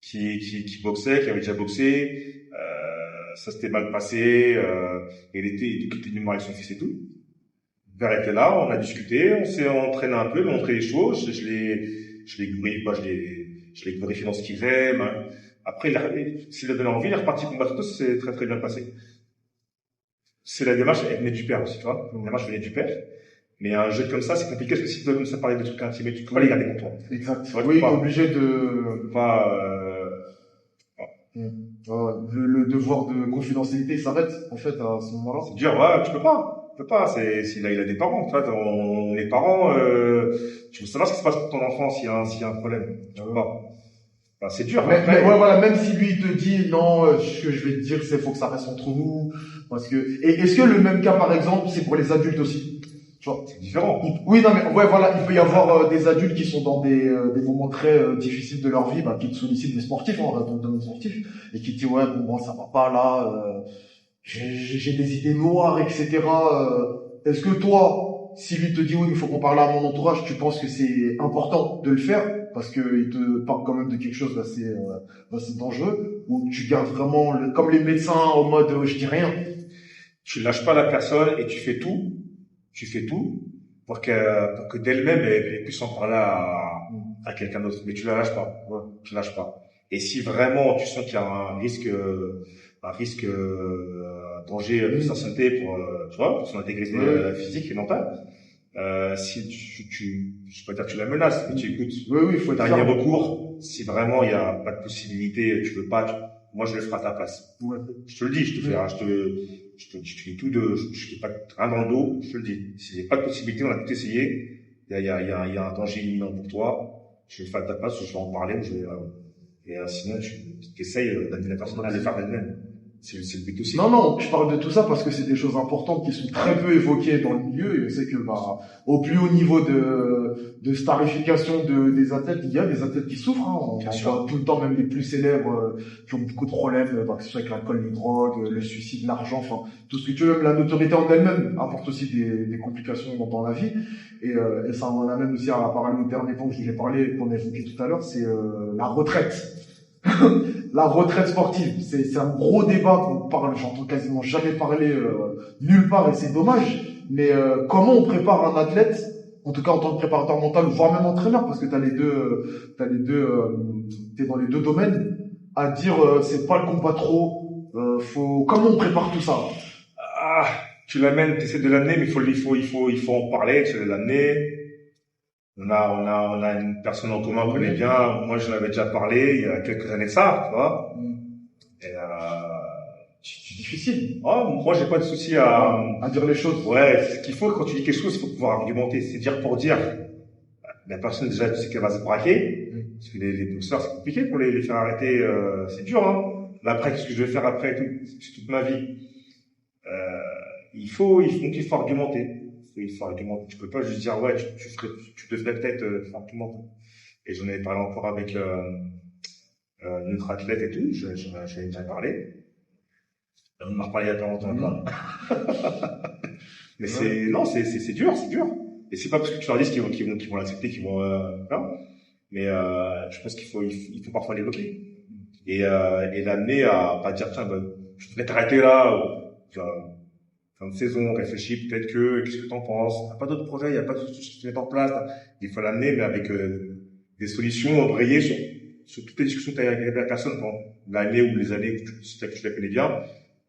qui boxait, qui avait déjà boxé, ça s'était mal passé, il était venu voir avec son fils et tout. Le père était là, on a discuté, on s'est entraîné un peu, montré les choses, je l'ai glorifié dans ce qu'il faisait, après, s'il a donné envie, il est reparti combattre tout, c'est très très bien passé. C'est la démarche, elle venait du père aussi, tu vois. La démarche venait du père. Mais un jeu comme ça, c'est compliqué parce que si tu dois comme ça parler de trucs intimes, tu peux pas les garder pour toi.
Exact. Oui, obligé de... le devoir de confidentialité s'arrête, en fait, à ce moment-là.
C'est dur, ouais, tu peux pas. S'il a des parents, tu vois, on est parents, tu veux savoir ce qui se passe pour ton enfant s'il y a un problème. Tu peux pas. Enfin, c'est dur.
Même si lui il te dit non, ce que je vais te dire, c'est faut que ça reste entre nous, parce que. Et est-ce que le même cas, par exemple, c'est pour les adultes aussi? Tu vois,
c'est différent.
Oui, non, mais il peut y avoir des adultes qui sont dans des moments très difficiles de leur vie, qui te sollicitent des sportifs, dans le domaine sportif, et qui te disent ça va pas là, j'ai des idées noires, etc. Est-ce que toi, si lui te dit oui, il faut qu'on parle à mon entourage, tu penses que c'est important de le faire parce que il te parle quand même de quelque chose d'assez dangereux, ou tu gardes vraiment comme les médecins en mode je dis rien?
Tu lâches pas la personne et tu fais tout pour que d'elle-même, elle puisse en parler à quelqu'un d'autre. Mais tu la lâches pas. Ouais, tu la lâches pas. Et si vraiment tu sens qu'il y a un risque, danger de sa santé pour, tu vois, pour son intégrité physique et mentale, si je peux pas dire que tu la menaces, mais tu écoutes.
Oui, il faut être
dernier recours. Si vraiment il y a pas de possibilité, tu veux pas, moi je le ferai à ta place. Ouais. Je te le dis, je te dis tout je te pas rien dans le dos, je te le dis. S'il n'y a pas de possibilité, on a tout essayé. Il y a un danger imminent pour toi. Je vais le faire à ta place, je vais en parler, sinon tu essayes d'amener la personne à les faire d'elle-même. C'est le but aussi.
Non, je parle de tout ça parce que c'est des choses importantes qui sont très peu évoquées dans le milieu, et c'est que, au plus haut niveau de starification des athlètes, il y a des athlètes qui souffrent, hein. On voit tout le temps, même les plus célèbres, qui ont beaucoup de problèmes, que ce soit avec l'alcool, les drogues, le suicide, l'argent, enfin, tout ce que tu veux, même la notoriété en elle-même apporte aussi des complications dans la vie. Et ça m'en amène aussi à parler au dernier point que je voulais parler, qu'on a évoqué tout à l'heure, c'est, la retraite. La retraite sportive, c'est un gros débat qu'on parle, j'entends quasiment jamais parler nulle part, et c'est dommage. Mais comment on prépare un athlète, en tout cas en tant que préparateur mental, voire même entraîneur, parce que t'es dans les deux domaines, à dire c'est pas le combat trop, comment on prépare tout ça?
Tu l'amènes, tu essaies de l'amener, mais il faut en parler, tu veux l'amener. On a une personne en commun qu'on connaît bien. Moi, je l'avais déjà parlé il y a quelques années de ça, tu vois. Et
c'est difficile.
Moi, j'ai pas de souci à
dire les choses.
Ouais, ce qu'il faut quand tu dis quelque chose, il faut pouvoir argumenter. C'est dire pour dire. La personne déjà, tu sais qu'elle va se braquer, parce que les boxeurs, c'est compliqué pour les faire arrêter. C'est dur, hein. Mais après, qu'est-ce que je vais faire après toute ma vie? Il faut argumenter. Il faut argumenter. Tu peux pas juste dire, ouais, tu devrais peut-être faire tout le monde. Et j'en avais parlé encore avec notre athlète et tout, j'avais déjà parlé. On m'a reparlé il y a pas longtemps. Mais c'est dur. Et c'est pas parce que tu leur dis qu'ils vont l'accepter, qu'ils vont, mais je pense il faut parfois l'évoquer. Et l'amener à pas dire, tiens, je voudrais t'arrêter là, fin de saison, réfléchis peut-être qu'est-ce que t'en penses? T'as pas d'autres projets, il y a pas de choses qui se mettent en place. Il faut l'amener, mais avec des solutions embrayées sur toutes les discussions que tu as avec la personne pendant l'année ou les années que tu la connais bien.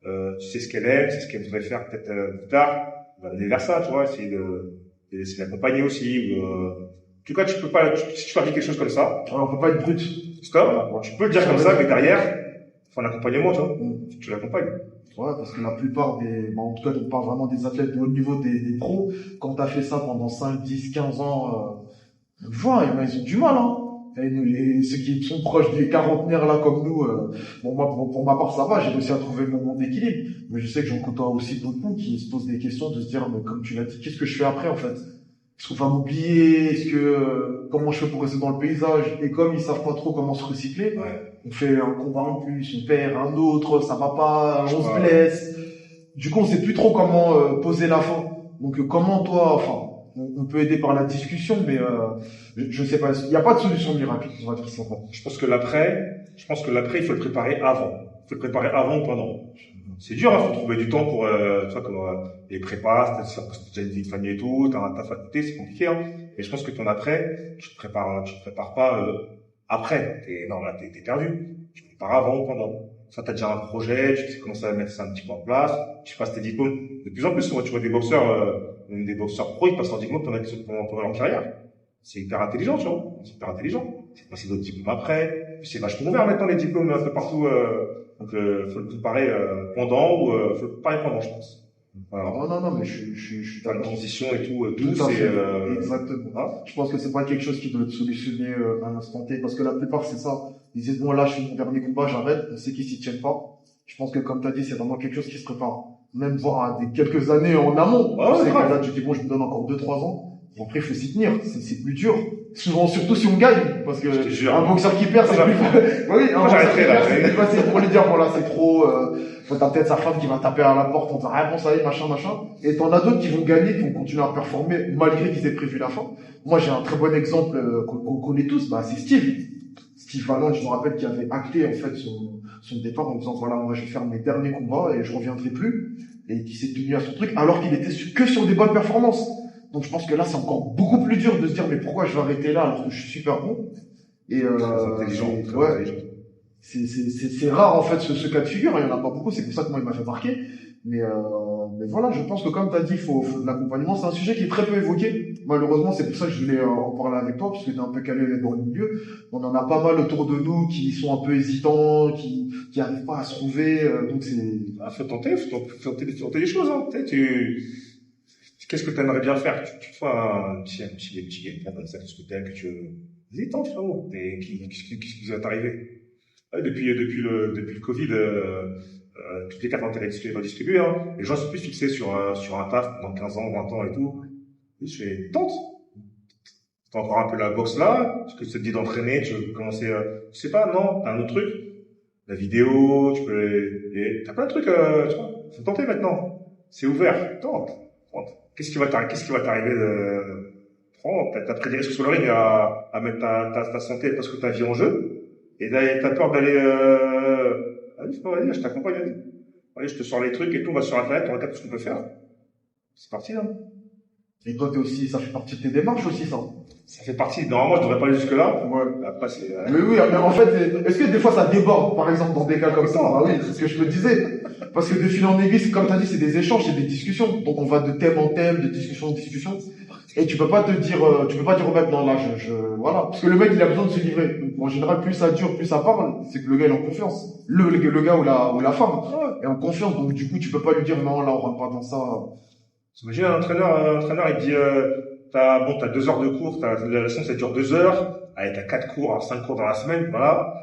Tu sais ce qu'elle aime, c'est ce qu'elle voudrait faire peut-être plus tard. On va aller vers ça, tu vois, essayer d'essayer d'accompagner aussi. En tout cas, tu peux pas, si tu fais quelque chose comme ça.
Alors, on peut pas être brut.
Stop. Tu peux le dire comme ça, mais derrière, faut un accompagnement, tu vois. Tu l'accompagnes.
Ouais, parce que la plupart en tout cas, on parle vraiment des athlètes de haut niveau, des pros. Quand t'as fait ça pendant 5, 10, 15 ans, ils ont du mal, hein. Et ceux qui sont proches des quarantenaires, là, comme nous, moi, pour ma part, ça va, j'ai réussi à trouver mon monde d'équilibre. Mais je sais que j'en côtoie aussi beaucoup qui se posent des questions de se dire, mais comme tu l'as dit, qu'est-ce que je fais après, en fait? Est-ce qu'on va m'oublier? Comment je fais pour rester dans le paysage? Et comme ils savent pas trop comment se recycler, on fait un combat en plus, on perd un autre, ça va pas, on se blesse. Du coup, on sait plus trop comment poser la fin. Donc, comment toi, on peut aider par la discussion, mais je sais pas, il n'y a pas de solution miracle, on va dire ça.
Je pense que l'après, il faut le préparer avant. Il faut le préparer avant ou pendant. C'est dur, il faut trouver du temps pour, tu vois, comme les prépas, parce que t'as déjà une vie de famille et tout, t'as un taf à côté, c'est compliqué, hein. Et je pense que ton après, tu te prépares pas après. T'es perdu. Tu te prépares avant ou pendant. Ça, t'as déjà un projet, tu sais comment ça va mettre ça un petit peu en place, tu passes tes diplômes. De plus en plus, tu vois des boxeurs, même des boxeurs pro, ils passent leur diplôme pendant leur carrière. C'est hyper intelligent, tu vois. C'est hyper intelligent. C'est passer d'autres diplômes après. Puis c'est vachement ouvert maintenant les diplômes un peu partout. Donc faut le préparer pendant ou faut le préparer pendant, je pense.
Voilà. Non, mais je suis
dans la transition et tout
c'est exactement. Je pense que c'est pas quelque chose qui doit être solutionné à l'instant T, parce que la plupart c'est ça. Ils disent bon là je fais mon dernier combat, j'arrête. On sait qu'ils s'y tiennent pas. Je pense que comme t'as dit, c'est vraiment quelque chose qui se prépare. Même voire à quelques années en amont. Tu sais que là tu dis bon je me donne encore 2-3 ans. Et après il faut s'y tenir. C'est plus dur. Souvent, surtout si on gagne, parce que un boxeur qui perd, c'est plus oui, un boxeur qui perd, c'est plus facile pour lui dire, voilà, c'est trop, t'as peut-être sa femme qui va taper à la porte en disant, ah bon, ça y est, machin. Et t'en as d'autres qui vont gagner, qui vont continuer à performer, malgré qu'ils aient prévu la fin. Moi, j'ai un très bon exemple, qu'on connaît tous, c'est Steve. Steve Valente, je me rappelle, qui avait acté, en fait, son départ en disant, voilà, moi, je vais faire mes derniers combats et je reviendrai plus. Et qui s'est tenu à son truc, alors qu'il était que sur des bonnes performances. Donc je pense que là, c'est encore beaucoup plus dur de se dire, mais pourquoi je vais arrêter là alors que je suis super bon? Et
Très intelligent, très intelligent.
c'est rare en fait ce cas de figure, il y en a pas beaucoup, c'est pour ça que moi il m'a fait marquer. Mais voilà, je pense que comme tu as dit, faut de l'accompagnement. C'est un sujet qui est très peu évoqué. Malheureusement, c'est pour ça que je voulais en parler avec toi, parce que tu es un peu calé dans le milieu. On en a pas mal autour de nous qui sont un peu hésitants, qui arrivent pas à se trouver. Donc c'est.
Ah, faut tenter les choses, hein. Qu'est-ce que tu aimerais bien faire? Tu te fais un petit game comme ça, qu'est-ce que t'aimes, que tu veux. Vas-y, tente, frérot. Et qu'est-ce qui va t'arriver? Ouais, depuis le Covid, toutes les cartes d'intérêt redistribuées, hein. Les gens sont plus fixés sur un taf dans 15 ans, 20 ans et tout. Et je fais, tente. T'as encore un peu la boxe là, parce que ça te dit d'entraîner, tu veux commencer, je sais pas, non, t'as un autre truc. La vidéo, t'as plein de trucs, tu vois. Faut tenter maintenant. C'est ouvert. Tente. Qu'est-ce qui va t'arriver de, prends, t'as pris des risques sur le ring à mettre ta santé parce que ta vie en jeu. Et là, t'as peur d'aller, vas-y, je t'accompagne, vas-y. Allez, je te sors les trucs et tout, on va sur Internet, on regarde tout ce qu'on peut faire. C'est parti, hein.
Et toi, ça fait partie de tes démarches aussi, ça.
Ça fait partie, normalement, je devrais pas aller jusque là.
Ouais.
Après, c'est,
Mais oui, mais en fait, est-ce que des fois ça déborde, par exemple, dans des cas comme ça? Ah oui, c'est ce que je me disais. Parce que de fil en aiguille, comme tu as dit, c'est des échanges, c'est des discussions. Donc on va de thème en thème, de discussion en discussion. Et tu peux pas dire au mec, non, là, voilà. Parce que le mec, il a besoin de se livrer. Donc, en général, plus ça dure, plus ça parle, c'est que le gars, il est en confiance. Le gars ou la femme est en confiance. Donc, du coup, tu peux pas lui dire, non, là, on rentre pas dans ça.
Imagine un entraîneur, il dit, t'as 2 heures de cours, la leçon, ça dure 2 heures. Allez, t'as 4 cours, alors 5 cours dans la semaine, voilà.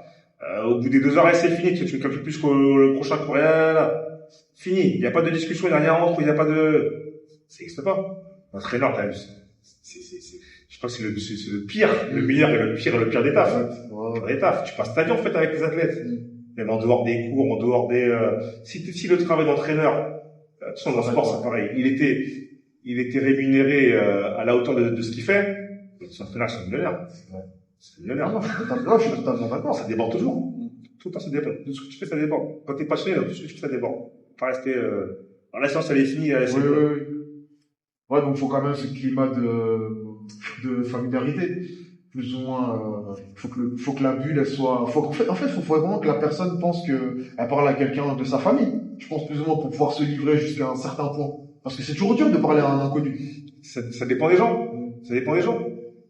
Au bout des 2 heures, allez, c'est fini, tu ne calcules plus qu'au le prochain cours, là. Fini. Il n'y a pas de discussion, il n'y a rien entre, il n'y a pas de, ça n'existe pas. L'entraîneur, je crois que c'est le pire, le meilleur et le pire des tafs. Ouais. Des tafs. Tu passes ta vie, en fait, avec les athlètes. Même en dehors des cours, en dehors des, si le travail d'entraîneur, de toute façon, dans le sport, c'est pareil. Il était rémunéré, à la hauteur de ce qu'il fait. Son entraîneur, c'est un millionnaire. C'est un millionnaire.
Non, je suis totalement d'accord.
Ça déborde toujours. Tout le temps, ça déborde. Tout ce que tu fais, ça déborde. Quand t'es passionné, tout ce que tu fais, ça déborde. Pas rester, la séance, elle est finie,
oui. Ouais, donc faut quand même ce climat de familiarité. Plus ou moins, faut que la bulle, elle soit, en fait, faut vraiment que la personne pense elle parle à quelqu'un de sa famille. Je pense plus ou moins pour pouvoir se livrer jusqu'à un certain point. Parce que c'est toujours dur de parler à un inconnu.
Ça dépend des gens. Ça dépend des gens.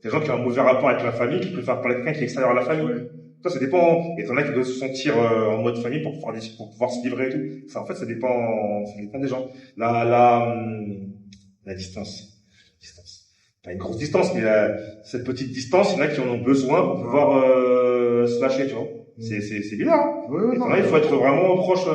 Des gens qui ont un mauvais rapport avec la famille, qui préfèrent parler à quelqu'un qui est extérieur à la famille. Ouais. Ça dépend. Et t'en as qui doivent se sentir en mode famille pour pouvoir se livrer et tout. Ça, en fait, ça dépend des gens. La distance. Pas une grosse distance, mais cette petite distance, il y en a qui en ont besoin pour pouvoir se lâcher, tu vois. C'est bizarre. Hein. Oui, il faut être vraiment proche.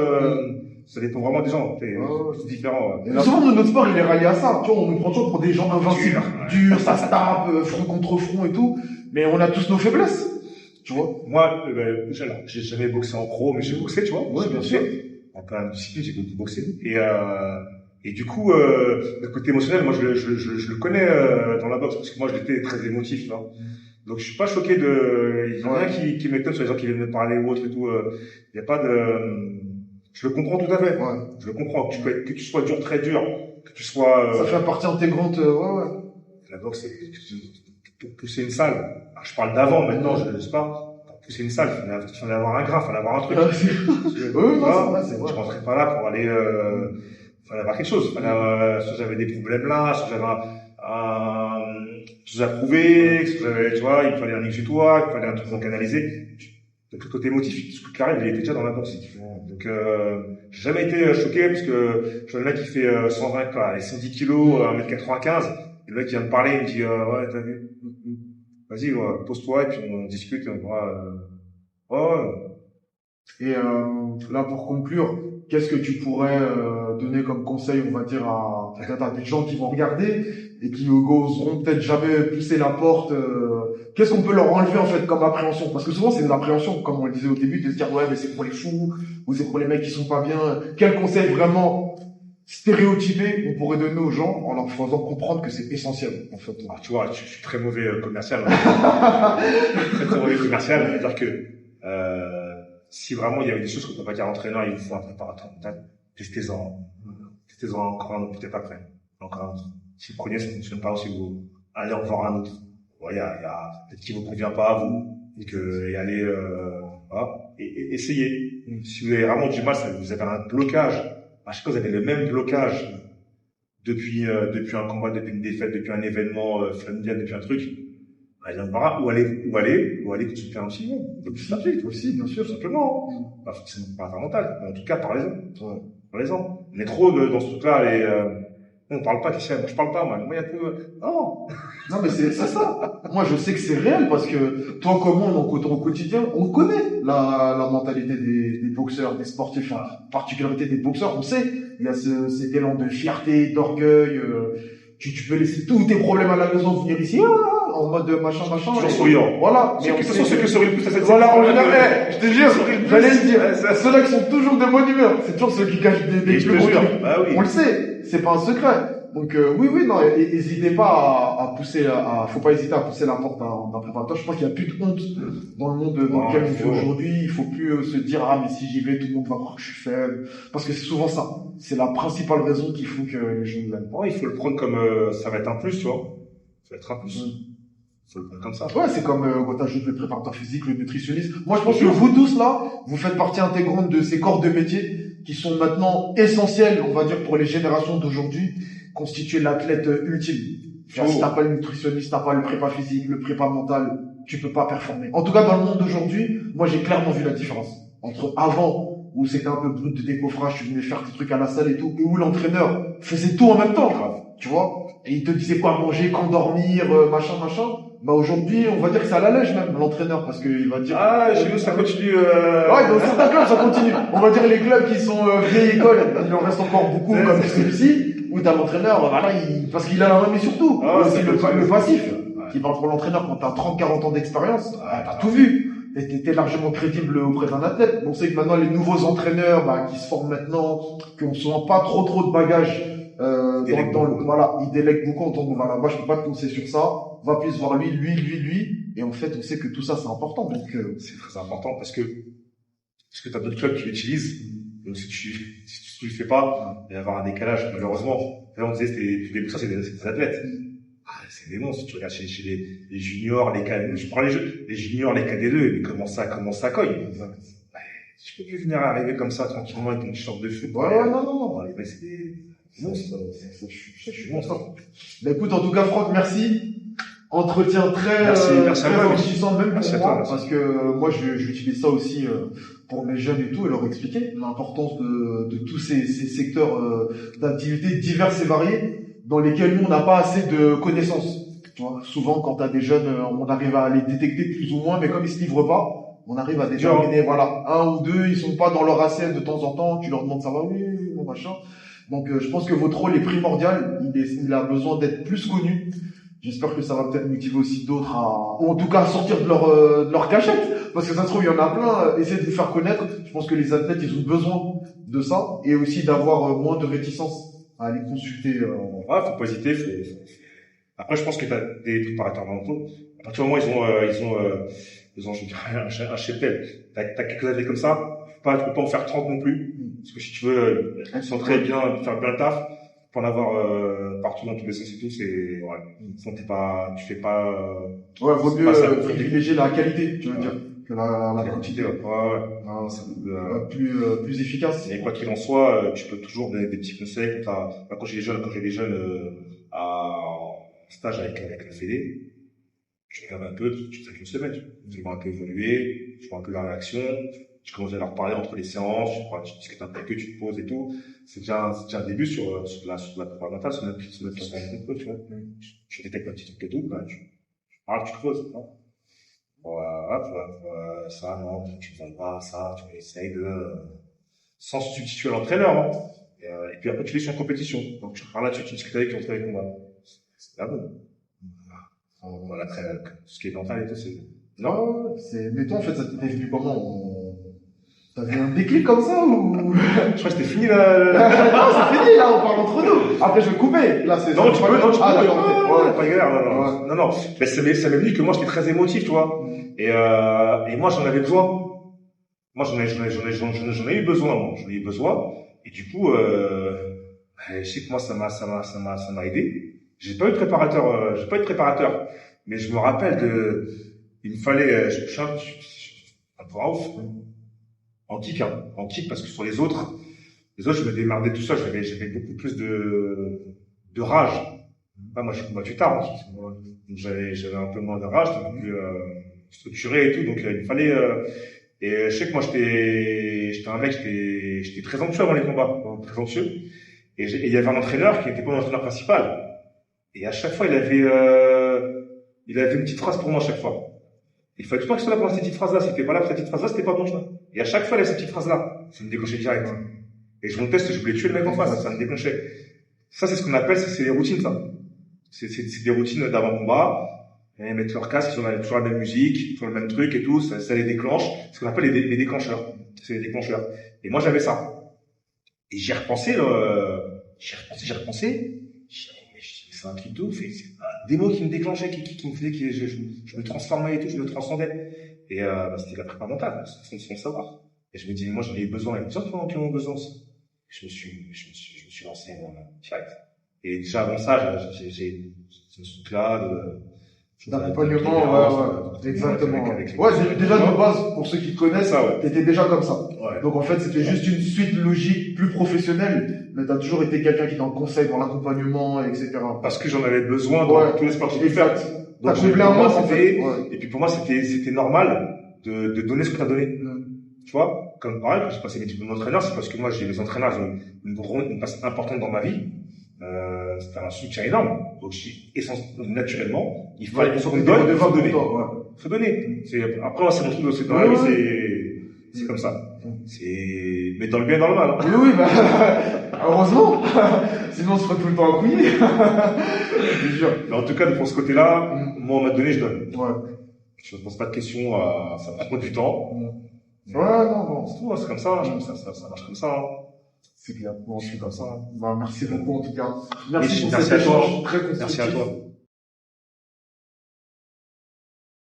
Ça dépend vraiment des gens. C'est différent.
Et souvent, notre sport, il est rallié à ça. Tu vois, on nous prend toujours pour des gens invincibles, durs, ça se tape, front contre front et tout. Mais on a tous nos faiblesses. Tu vois.
Moi, j'ai jamais boxé en pro, mais j'ai boxé, tu vois.
Oui, bien sûr.
En plein discipline, j'ai beaucoup boxé. Et du coup, le côté émotionnel, moi, je le connais dans la boxe parce que moi, j'étais très émotif, tu vois. Donc, je suis pas choqué il y en a qui m'étonnent sur les gens qui viennent me parler ou autre et tout. Il y a pas de, je le comprends tout à fait. Ouais. Je le comprends. Que tu sois dur, très dur, que tu sois.
Ça fait partie intégrante. Ouais.
La boxe, pour pousser une salle. Alors, je parle d'avant, maintenant, je ne sais pas. Pour pousser une salle, il fallait avoir un grain, il fallait avoir un truc.
C'est vrai.
Je rentrais pas là pour aller. Fallait avoir quelque chose. Soit j'avais des problèmes là, soit j'avais chose à prouver, soit j'avais, tu vois, il fallait un exutoire, il fallait un truc à canaliser. Donc le côté émotif, ce qui arrive, il était déjà dans la boxe. Donc j'ai jamais été choqué parce que je vois le mec qui fait 120 et 110 kilos, 1m95, et le mec qui vient me parler, il me dit ouais, t'as vu, vas-y, pose-toi et puis on discute et on verra.
Et là pour conclure, qu'est-ce que tu pourrais donner comme conseil, on va dire, peut-être à des gens qui vont regarder et qui oseront peut-être jamais pousser la porte. Qu'est-ce qu'on peut leur enlever en fait comme appréhension? Parce que souvent c'est une appréhension, comme on le disait au début, de se dire ouais mais c'est pour les fous ou c'est pour les mecs qui sont pas bien. Quel conseil vraiment stéréotypé on pourrait donner aux gens en leur faisant comprendre que c'est essentiel en fait?
Ah, tu vois, je suis très mauvais commercial. très mauvais commercial, c'est-à-dire que si vraiment il y avait des choses qu'on peut pas dire à l'entraîneur, il vous faut un préparateur mental, testez-en encore un autre, peut-être après. Donc, si le premier ne fonctionne pas, si vous allez en voir un autre. Ouais, il y a peut-être qui vous convient pas à vous. Et allez, voilà. Et essayez. Si vous avez vraiment du mal, vous avez un blocage. À chaque fois, vous avez le même blocage depuis un combat, depuis une défaite, depuis un événement familial, depuis un truc. Allez en voir un, ou allez consulter un psy,
aussi, bien sûr.
Tout simplement. Pas forcément pas mental, mais en tout cas, parlez-en. Ouais. Parlez-en. On est trop dans ce truc-là, on parle pas Christian, moi je parle pas, moi il y a que, non.
Non, mais c'est ça. Moi, je sais que c'est réel parce que toi, comme moi, au quotidien, on connaît la mentalité des boxeurs, des sportifs, enfin, particularité des boxeurs. On sait, il y a cet élan de fierté, d'orgueil. Tu peux laisser tous tes problèmes à la maison, venir ici, en mode machin.
Toujours souriant.
Voilà.
Mais de toute façon, ceux que sourient le plus à cette
voilà, en général, je te jure, j'allais le dire. Ceux-là qui sont toujours de bonne humeur, c'est toujours ceux qui cachent des plus gros trucs.
Bah oui.
On le sait, c'est pas un secret. Donc oui, non, n'hésitez pas à pousser, faut pas hésiter à pousser la porte d'un préparateur. Je pense qu'il y a plus de honte dans le monde dans lequel on vit aujourd'hui. Il faut plus se dire mais si j'y vais, tout le monde va croire que je suis faible. Parce que c'est souvent ça. C'est la principale raison qui font que les gens l'aiment.
Ouais, il faut le prendre comme ça va être un plus, tu vois. Ça va être un plus. Faut le prendre comme ça.
Ouais, c'est comme quand t'ajoutes le préparateur physique, le nutritionniste. Moi, je pense que vous tous là, vous faites partie intégrante de ces corps de métier qui sont maintenant essentiels, on va dire, pour les générations d'aujourd'hui, constituer l'athlète ultime. Genre, si t'as pas le nutritionniste, t'as pas le prépa physique, le prépa mental, tu peux pas performer. En tout cas, dans le monde d'aujourd'hui, moi, j'ai clairement vu la différence entre avant, où c'était un peu brut de décoffrage, tu venais faire tes trucs à la salle et tout, et où l'entraîneur faisait tout en même temps, tu vois, et il te disait quoi manger, quand dormir, machin. Bah aujourd'hui, on va dire que c'est à la lèche même, l'entraîneur, parce qu'il va dire...
Ah, chez nous, ça continue...
Ouais, dans certains clubs, ça continue. On va dire les clubs qui sont vieille école, il en reste encore beaucoup comme celui-ci, où t'as l'entraîneur, voilà, parce qu'il a la main, mais surtout, aussi le passif, qui parle pour l'entraîneur quand t'as 30-40 ans d'expérience, t'as tout vu. T'es largement crédible auprès d'un athlète. On sait que maintenant, les nouveaux entraîneurs, qui se forment maintenant, qui ont souvent pas trop de bagages, voilà, ils délèguent beaucoup, donc voilà, moi je peux pas te pousser sur ça, va plus voir lui, et en fait on sait que tout ça c'est important, donc
c'est très important parce que t'as d'autres clubs qui l'utilisent, donc si tu le fais pas, il va y avoir un décalage, malheureusement. Là on disait, ça c'est des athlètes. C'est des monstres, tu regardes chez les juniors, je prends les juniors, les KD2, mais comment ça cogne. Je peux plus venir arriver comme ça tranquillement avec une short de foot.
Ouais, non.
Les mecs, c'est des monstres. Je suis monstre.
Bah écoute, en tout cas, Franck, merci. Entretien très enrichissant, même pour moi, parce que moi, j'utilise ça aussi pour mes jeunes et tout, et leur expliquer l'importance de tous ces secteurs d'activités diverses et variées, dans lesquels nous, on n'a pas assez de connaissances. Tu vois, souvent, quand t'as des jeunes, on arrive à les détecter plus ou moins, mais comme ils se livrent pas, on arrive à déterminer, voilà, un ou deux, ils sont pas dans leur assiette de temps en temps, tu leur demandes ça va, oui, mon machin. Donc, je pense que votre rôle est primordial, il a besoin d'être plus connu. J'espère que ça va peut-être motiver aussi d'autres ou en tout cas à sortir de leur cachette. Parce que ça se trouve, il y en a plein, essayer de vous faire connaître. Je pense que les athlètes, ils ont besoin de ça, et aussi d'avoir moins de réticence à aller consulter.
Ouais, faut pas hésiter. Après, je pense que t'as des préparateurs mentaux. À partir du moment où ils ont un cheptel. T'as quelques années comme ça. Tu peux pas en faire 30 non plus. Parce que si tu veux, s'entraîner bien, faire bien le taf, pour en avoir, partout dans tous les sens et tout, sinon tu fais pas,
vaut mieux privilégier la qualité, tu veux dire, que la quantité.
Non,
plus efficace.
Et quoi qu'il en soit, tu peux toujours donner des petits conseils. Quand j'ai des jeunes, en stage avec la Fédé, tu regardes un peu, tu fais une semaine, tu vois un peu évoluer, tu vois un peu la réaction, tu commences à leur parler entre les séances, tu discutes un peu avec eux, tu te poses et tout. C'est déjà un début sur la prépa mentale, sur notre compte, tu vois. Tu détectes un petit truc et tout, tu parles, tu creuses, non? Ça, non, tu ne pas, ça, tu essayes sans se substituer à l'entraîneur, hein. Et puis après, tu es sur une compétition. Donc, tu parles là-dessus, tu discutes avec l'entraîneur combat. C'est la bonne. Voilà, ce qui est mental et tout, c'est...
Non, mais toi, en fait, ça t'est venu comment? T'as vu un déclic comme ça ou?
Je crois que c'était fini là.
Non, c'est fini là, on parle entre nous. Après, je vais couper. Là, c'est.
Non, tu peux.
D'accord.
Pas galère. Non. Mais ça m'est venu que moi, j'étais très émotif, tu vois. Et moi, j'en avais besoin. Moi, j'en ai eu besoin. Et du coup, Et je sais que moi, ça m'a aidé. J'ai pas eu de préparateur, mais je me rappelle il me fallait, je suis un peu ouf, en kick, parce que sur les autres, je me démerdais tout seul, j'avais beaucoup plus de rage. Ah, moi, j'ai combattu tard, hein. Donc, j'avais un peu moins de rage, un peu plus, structuré et tout, donc, il me fallait, et je sais que moi, j'étais un mec, j'étais très anxieux avant les combats, très anxieux. Et il y avait un entraîneur qui n'était pas mon entraîneur principal. Et à chaque fois, il avait une petite phrase pour moi à chaque fois. Il fallait tout le temps que je sois là pour cette petite phrase-là. Si t'étais pas là pour cette petite phrase-là, c'était pas bon, tu vois. Et à chaque fois, il avait cette petite phrase-là. Ça me déclenchait direct. Et je montais, je voulais tuer le mec en face, ça me déclenchait. Ça, c'est ce qu'on appelle, c'est des routines, ça. C'est des routines d'avant-combat. Ils mettent leur casque, ils ont toujours la même musique, toujours le même truc et tout, ça les déclenche. Ce qu'on appelle les déclencheurs. C'est les déclencheurs. Et moi, j'avais ça. Et j'y ai repensé. C'est un truc de ouf. Des mots qui me déclenchaient, qui me faisaient que je me transformais et tout, je me transcendais. Et c'était la prépa mentale, c'est son savoir. Et je me dis, moi j'en ai besoin, il y a besoin qui en ont besoin aussi. Je me suis lancé direct. Et déjà avant ça, j'ai ce truc-là
d'accompagnement, exactement. Déjà de base, pour ceux qui te connaissent, t'étais déjà comme ça.
Ouais.
Donc en fait, c'était juste une suite logique plus professionnelle, mais t'as toujours été quelqu'un qui est dans le conseil, dans l'accompagnement, etc.
Parce que j'en avais besoin dans tous les sports que j'ai pu faire.
Donc
et puis pour moi, c'était normal de donner ce que t'as donné. Tu vois, comme pareil, quand j'ai passé mes diplômes d'entraîneur, c'est parce que moi, j'ai les entraîneurs, ils ont une place importante dans ma vie. C'était un soutien énorme. Donc, naturellement, il fallait qu'on me donne, il faut donner. Faut donner. Après, c'est mon truc, c'est dans la vie, c'est comme ça. Mais dans le bien et dans le mal. Hein.
Oui, heureusement. Sinon, on se ferait tout le temps à couiller. C'est sûr.
Mais en tout cas, pour ce côté-là, moi, on m'a donné, je donne.
Ouais.
Je ne pose pas de questions, ça prend du temps.
Ouais, non.
C'est tout, c'est comme ça, ça marche comme ça. Hein.
C'est clair.
Bon, je suis comme ça.
Merci beaucoup, en tout cas.
Merci à toi.
Très constructif.
Merci à toi.